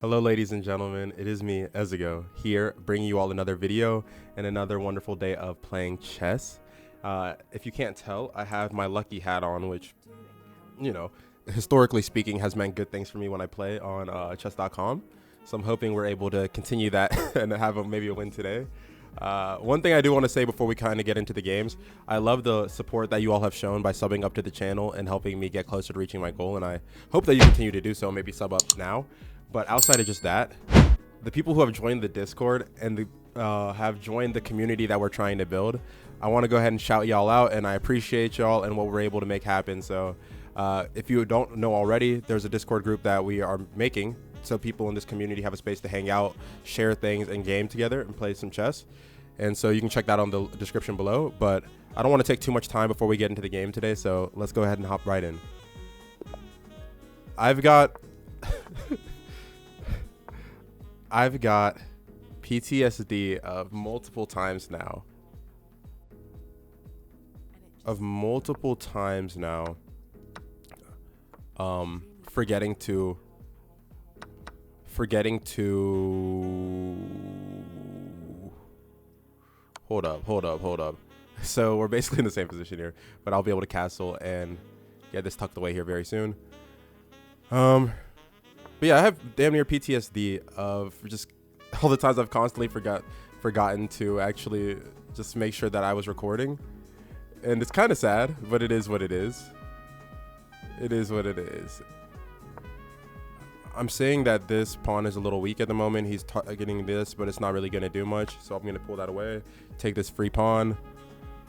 Hello, ladies and gentlemen. It is me, Ezigo, here bringing you all another video and another wonderful day of playing chess. If you can't tell, I have my lucky hat on, which, you know, historically speaking, has meant good things for me when I play on chess.com. So I'm hoping we're able to continue that and have maybe a win today. One thing I do want to say before we kind of get into the games, I love the support that you all have shown by subbing up to the channel and helping me get closer to reaching my goal, and I hope that you continue to do so. Maybe sub up now. But outside of just that, the people who have joined the Discord and have joined the community that we're trying to build, I want to go ahead and shout y'all out, and I appreciate y'all and what we're able to make happen. So if you don't know already, there's a Discord group that we are making so people in this community have a space to hang out, share things, and game together and play some chess. And so you can check that on the description below. But I don't want to take too much time before we get into the game today, so let's go ahead and hop right in. I've got PTSD of multiple times now. Forgetting to hold up. So we're basically in the same position here, but I'll be able to castle and get this tucked away here very soon. But yeah, I have damn near PTSD of just all the times I've constantly forgotten to actually just make sure that I was recording. And it's kind of sad, but it is what it is. It is what it is. I'm saying that this pawn is a little weak at the moment. He's targeting this, but it's not really going to do much. So I'm going to pull that away, take this free pawn.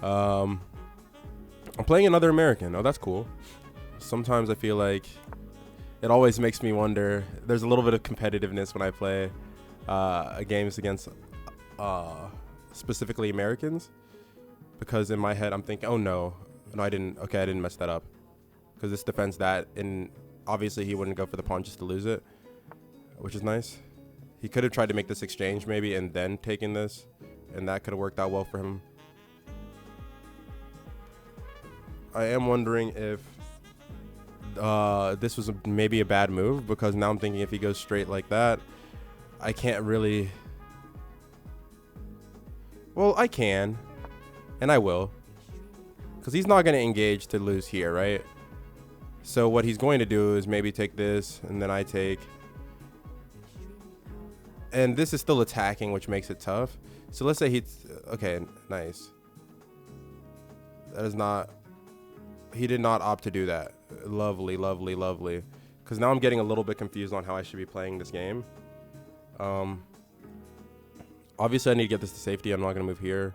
I'm playing another American. Oh, that's cool. Sometimes I feel like it always makes me wonder. There's a little bit of competitiveness when I play games against specifically Americans, because in my head I'm thinking, oh no, I didn't. Okay, I didn't mess that up, because this defends that, and obviously he wouldn't go for the pawn just to lose it, which is nice. He could have tried to make this exchange maybe and then taken this, and that could have worked out well for him. I am wondering if this was maybe a bad move, because now I'm thinking if he goes straight like that, I can't really. Well, I can, and I will, because he's not going to engage to lose here, right? So what he's going to do is maybe take this, and then I take, and this is still attacking, which makes it tough. So let's say he's okay. Nice. That is not. He did not opt to do that. Lovely. Because now I'm getting a little bit confused on how I should be playing this game. Obviously I need to get this to safety. I'm not going to move here.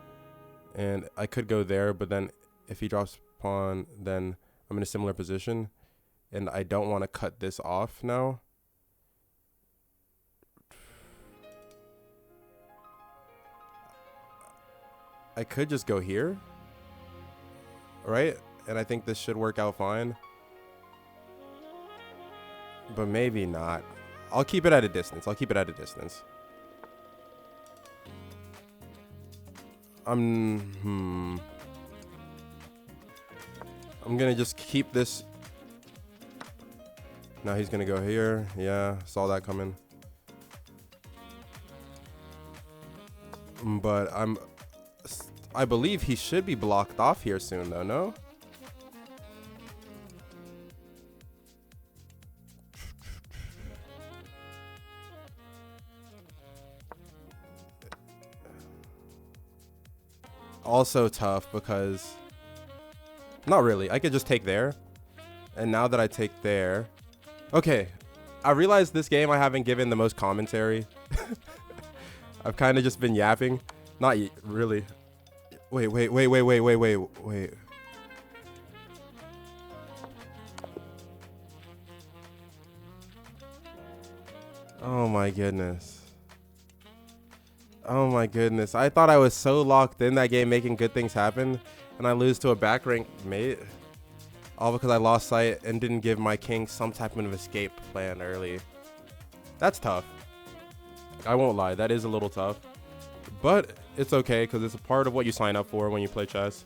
And I could go there, but then if he drops pawn, then I'm in a similar position. And I don't want to cut this off now. I could just go here. Right? And I think this should work out fine. But maybe not. I'll keep it at a distance. I'm gonna just keep this. Now he's gonna go here. Yeah, saw that coming. But I believe he should be blocked off here soon, though, no? Also tough because not really. I could just take there, and now that I take there, okay, I realized this game I haven't given the most commentary. I've kind of just been yapping. Not really. Wait. Oh my goodness. I thought I was so locked in that game making good things happen, and I lose to a back rank mate. All because I lost sight and didn't give my king some type of escape plan early. That's tough. I won't lie, that is a little tough. But it's okay, because it's a part of what you sign up for when you play chess.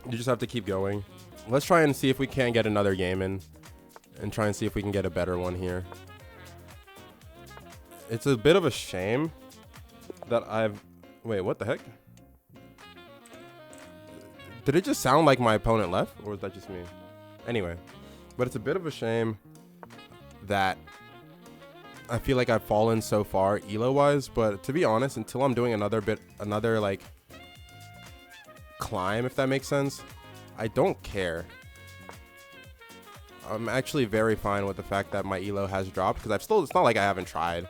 You just have to keep going. Let's try and see if we can get another game in, and try and see if we can get a better one here. It's a bit of a shame that I've... Wait, what the heck? Did it just sound like my opponent left? Or was that just me? Anyway. But it's a bit of a shame that I feel like I've fallen so far elo-wise. But to be honest, until I'm doing another like climb, if that makes sense, I don't care. I'm actually very fine with the fact that my elo has dropped, because it's not like I haven't tried.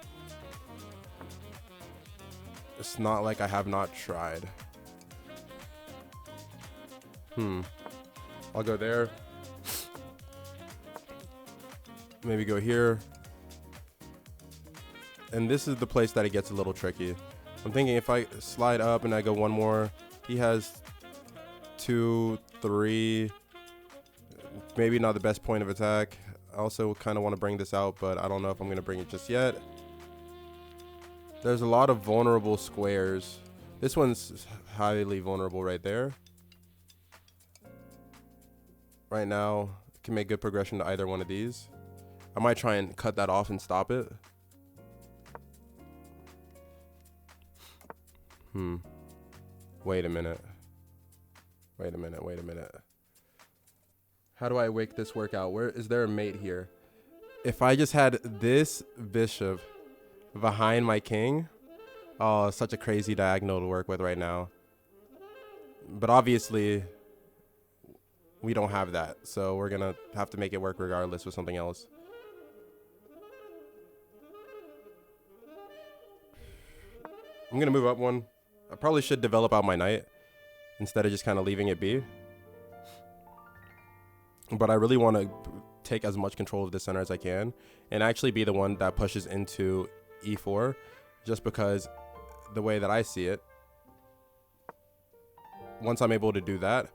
It's not like I have not tried. I'll go there. Maybe go here. And this is the place that it gets a little tricky. I'm thinking if I slide up and I go one more, he has 2, 3. Maybe not the best point of attack. I also kind of want to bring this out, but I don't know if I'm going to bring it just yet. There's a lot of vulnerable squares. This one's highly vulnerable right there. Right now, can make good progression to either one of these. I might try and cut that off and stop it. Wait a minute. How do I wake this work out? Where is there a mate here? If I just had this bishop behind my king, oh, such a crazy diagonal to work with right now. But obviously, we don't have that, so we're gonna have to make it work regardless with something else. I'm gonna move up one. I probably should develop out my knight instead of just kind of leaving it be. But I really want to take as much control of the center as I can and actually be the one that pushes into e4, just because the way that I see it, once I'm able to do that,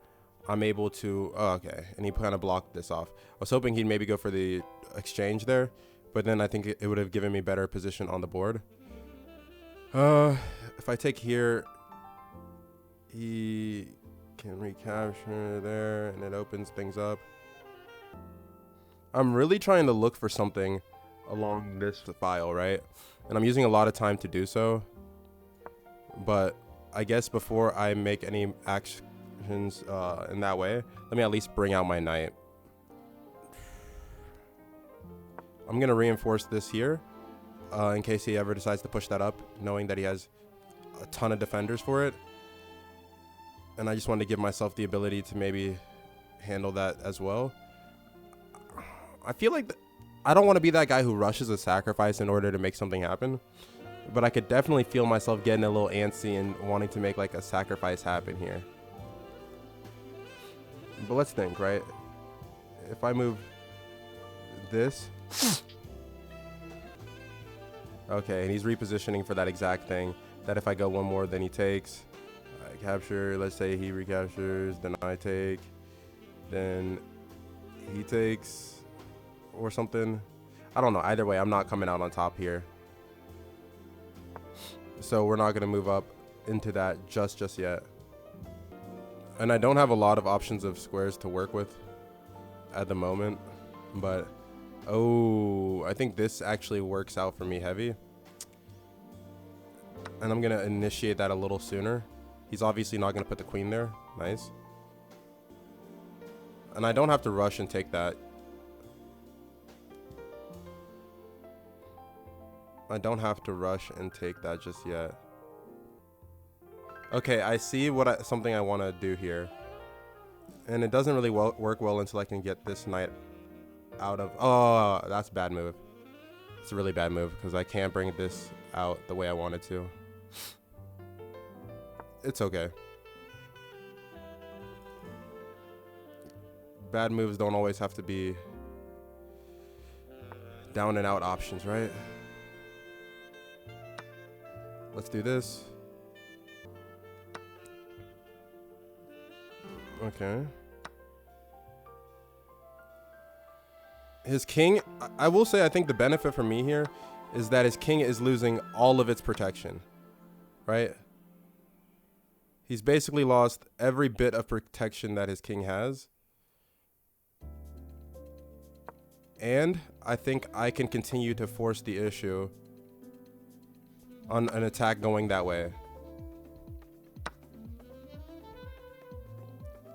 I'm able to... Oh, okay, and he kind of blocked this off. I was hoping he'd maybe go for the exchange there, but then I think it would have given me better position on the board. If I take here, he can recapture there, and it opens things up. I'm really trying to look for something along this file, right? And I'm using a lot of time to do so. But I guess before I make any actions in that way, let me at least bring out my knight. I'm going to reinforce this here in case he ever decides to push that up, knowing that he has a ton of defenders for it. And I just wanted to give myself the ability to maybe handle that as well. I feel like I don't want to be that guy who rushes a sacrifice in order to make something happen, but I could definitely feel myself getting a little antsy and wanting to make like a sacrifice happen here. But let's think, right? If I move this, okay, and he's repositioning for that exact thing, that if I go one more, then he takes. I capture, let's say he recaptures, then I take, then he takes, or something. I don't know. Either way, I'm not coming out on top here. So we're not going to move up into that just yet. And I don't have a lot of options of squares to work with at the moment. But, oh, I think this actually works out for me heavy. And I'm going to initiate that a little sooner. He's obviously not going to put the queen there. Nice. And I don't have to rush and take that. I don't have to rush and take that just yet. Okay, I see something I want to do here. And it doesn't really work well until I can get this knight out of... Oh, that's a bad move. It's a really bad move because I can't bring this out the way I wanted to. It's okay. Bad moves don't always have to be down and out options, right? Let's do this. Okay. His king, I will say, I think the benefit for me here is that his king is losing all of its protection, right? He's basically lost every bit of protection that his king has. And I think I can continue to force the issue on an attack going that way.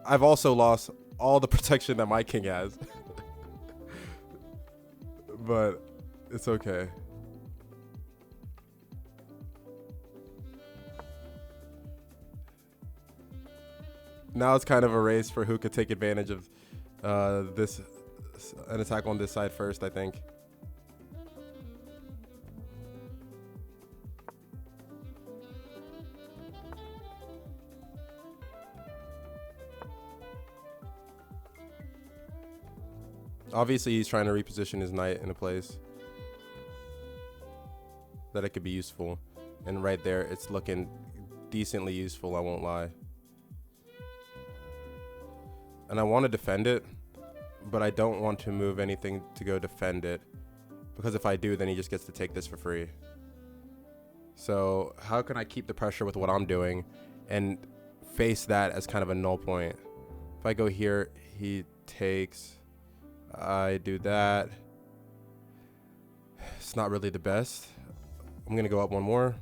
I've also lost all the protection that my king has. But it's okay. Now it's kind of a race for who could take advantage of an attack on this side first, I think. Obviously, he's trying to reposition his knight in a place that it could be useful. And right there, it's looking decently useful, I won't lie. And I want to defend it, but I don't want to move anything to go defend it. Because if I do, then he just gets to take this for free. So how can I keep the pressure with what I'm doing and face that as kind of a null point? If I go here, he takes... I do that. It's not really the best. I'm gonna go up one more.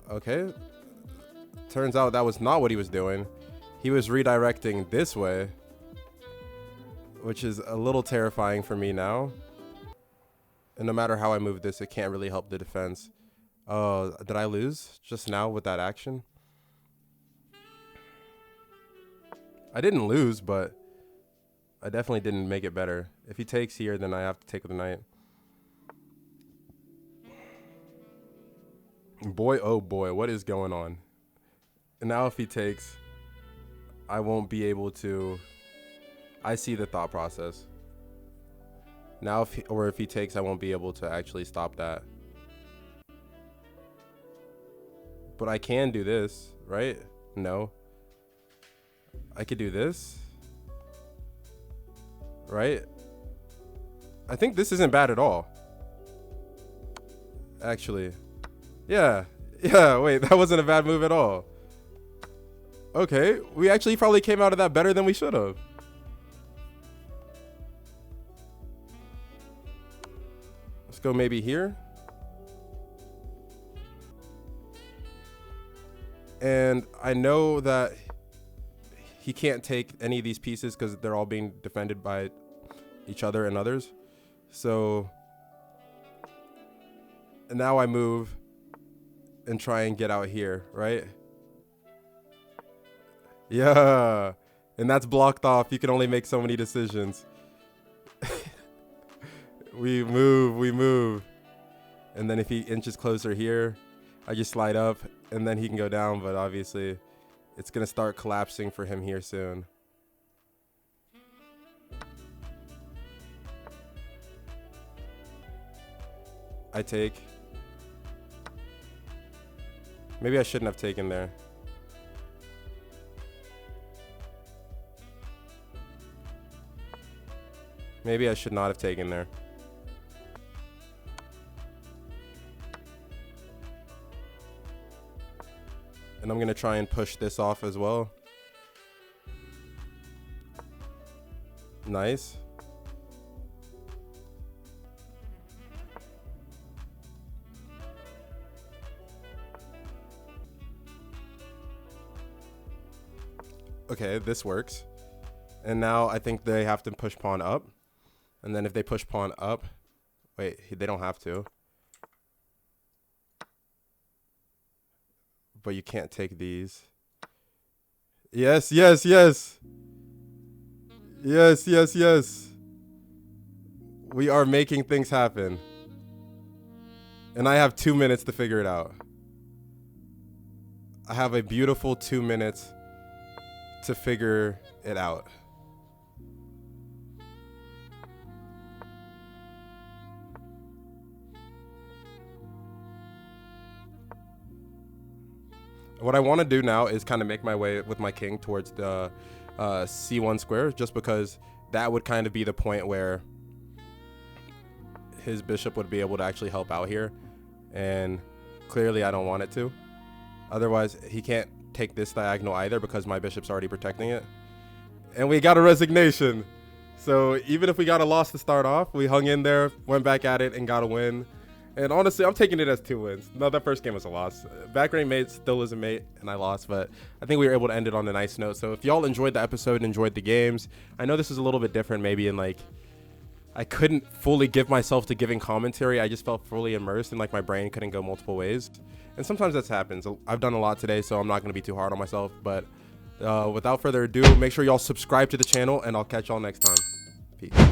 Okay. Turns out that was not what he was doing. He was redirecting this way, which is a little terrifying for me now. And no matter how I move this, it can't really help the defense. Oh, did I lose just now with that action? I didn't lose, but I definitely didn't make it better. If he takes here, then I have to take the knight. Boy, oh boy, what is going on? And now if he takes, I won't be able to... I see the thought process. Now, if he takes, I won't be able to actually stop that. But I can do this, right? No. I could do this, right? I think this isn't bad at all. Actually, yeah, wait, that wasn't a bad move at all. Okay, we actually probably came out of that better than we should have. Let's go maybe here. And I know that he can't take any of these pieces because they're all being defended by each other and others. So and now I move and try and get out here, right? Yeah. And that's blocked off. You can only make so many decisions. We move. And then if he inches closer here, I just slide up and then he can go down, but obviously it's going to start collapsing for him here soon. I take. Maybe I shouldn't have taken there. Maybe I should not have taken there. And I'm going to try and push this off as well. Nice. Okay, this works. And now I think they have to push pawn up. And then if they push pawn up... Wait, they don't have to. But you can't take these. Yes. Yes. We are making things happen. And I have 2 minutes to figure it out. I have a beautiful 2 minutes to figure it out. What I want to do now is kind of make my way with my king towards the c1 square, just because that would kind of be the point where his bishop would be able to actually help out here. And clearly I don't want it to. Otherwise, he can't take this diagonal either because my bishop's already protecting it. And we got a resignation. So even if we got a loss to start off, we hung in there, went back at it, and got a win. And honestly, I'm taking it as 2 wins. No, that first game was a loss. Back rank mate still is a mate, and I lost, but I think we were able to end it on a nice note. So if y'all enjoyed the episode and enjoyed the games, I know this is a little bit different maybe in like, I couldn't fully give myself to giving commentary. I just felt fully immersed and like my brain couldn't go multiple ways. And sometimes that happens. I've done a lot today, so I'm not going to be too hard on myself. But without further ado, make sure y'all subscribe to the channel, and I'll catch y'all next time. Peace.